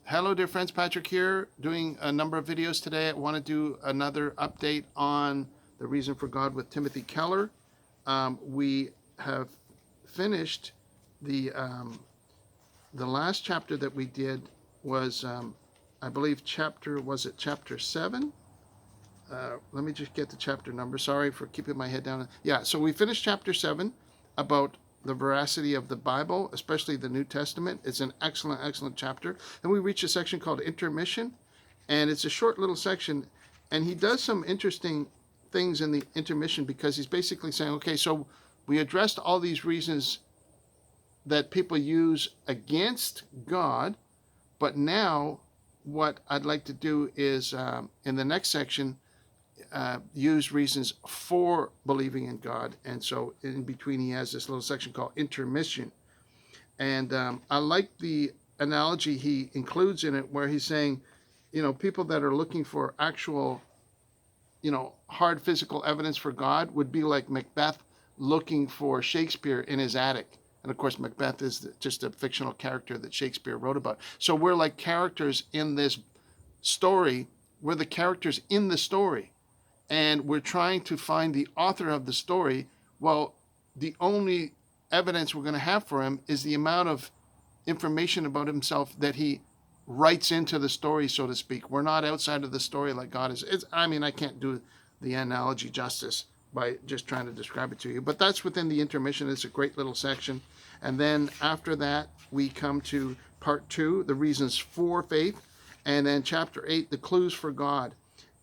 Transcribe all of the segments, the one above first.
Hello, dear friends. Patrick here, doing a number of videos today. I want to do another update on the reason for God with Timothy Keller. We have finished the last chapter that we did was, I believe, chapter 7? Let me just get the chapter number. Sorry for keeping my head down. Yeah, so we finished chapter 7 about the veracity of the Bible, especially the New Testament. It's an excellent, excellent chapter. And we reach a section called intermission, and it's a short little section. And he does some interesting things in the intermission because he's basically saying, okay, so we addressed all these reasons that people use against God, but now what I'd like to do is, in the next section, use reasons for believing in God. And so in between he has this little section called intermission. And I like the analogy he includes in it where he's saying, people that are looking for actual, hard physical evidence for God would be like Macbeth looking for Shakespeare in his attic. And of course, Macbeth is just a fictional character that Shakespeare wrote about. So we're like characters in this story. We're the characters in the story. And we're trying to find the author of the story. Well, the only evidence we're going to have for him is the amount of information about himself that he writes into the story, so to speak. We're not outside of the story like God is. I can't do the analogy justice by just trying to describe it to you. But that's within the intermission. It's a great little section. And then after that, we come to part 2, the reasons for faith. And then chapter 8, the clues for God.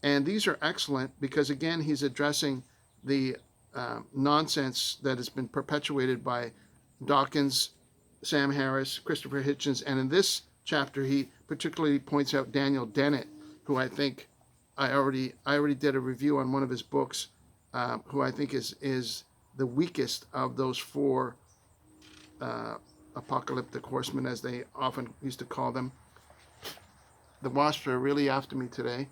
And these are excellent because, again, he's addressing the nonsense that has been perpetuated by Dawkins, Sam Harris, Christopher Hitchens. And in this chapter, he particularly points out Daniel Dennett, who I think I already did a review on one of his books, who I think is the weakest of those 4 apocalyptic horsemen, as they often used to call them. The wasps are really after me today.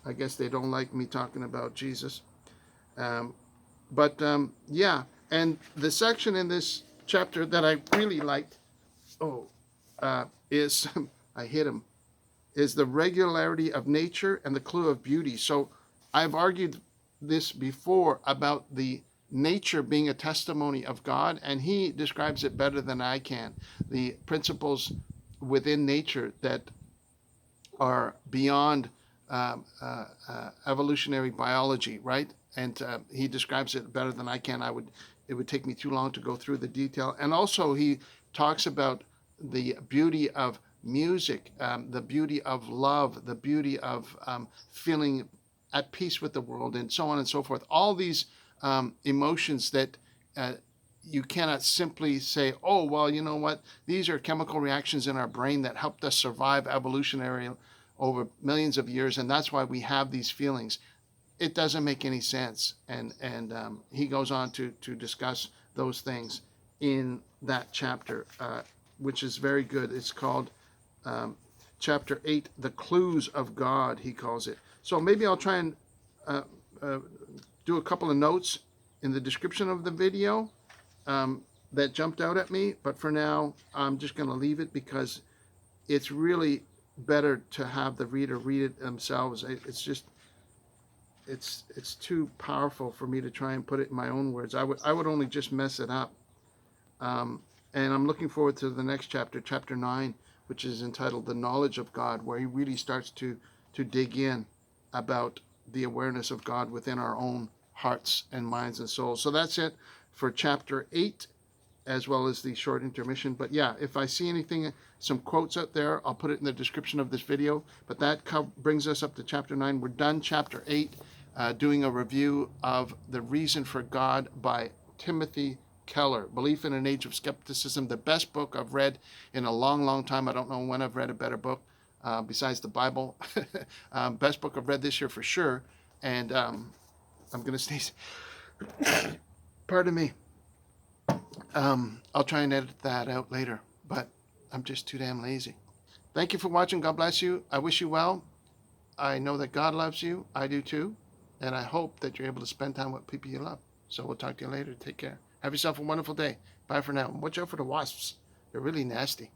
I guess they don't like me talking about Jesus. Yeah, and the section in this chapter that I really liked, is, I hit him, is the regularity of nature and the clue of beauty. So I've argued this before about the nature being a testimony of God, and he describes it better than I can. The principles within nature that are beyond evolutionary biology, right? And he describes it better than I can. It would take me too long to go through the detail. And also he talks about the beauty of music, the beauty of love, the beauty of feeling at peace with the world, and so on and so forth. All these emotions that you cannot simply say, oh, well, you know what? These are chemical reactions in our brain that helped us survive evolutionary over millions of years, and that's why we have these feelings. It doesn't make any sense. And he goes on to discuss those things in that chapter, which is very good. It's called chapter 8, The Clues of God, he calls it. So maybe I'll try and do a couple of notes in the description of the video that jumped out at me. But for now, I'm just going to leave it because it's really better to have the reader read it themselves. It's too powerful for me to try and put it in my own words. I would only just mess it up. And I'm looking forward to the next chapter, chapter 9, which is entitled The Knowledge of God, where he really starts to dig in about the awareness of God within our own hearts and minds and souls. So that's it for chapter 8, as well as the short intermission. But yeah, if I see anything, some quotes out there, I'll put it in the description of this video. But that brings us up to chapter 9. We're done chapter 8, doing a review of The Reason for God by Timothy Keller. Belief in an Age of Skepticism, the best book I've read in a long, long time. I don't know when I've read a better book besides the Bible. Best book I've read this year for sure. And I'm going to stay... Pardon me. I'll try and edit that out later, but I'm just too damn lazy. Thank you for watching. God bless you. I wish you well. I know that God loves you. I do too. And I hope that you're able to spend time with people you love. So we'll talk to you later. Take care. Have yourself a wonderful day. Bye for now. Watch out for the wasps. They're really nasty.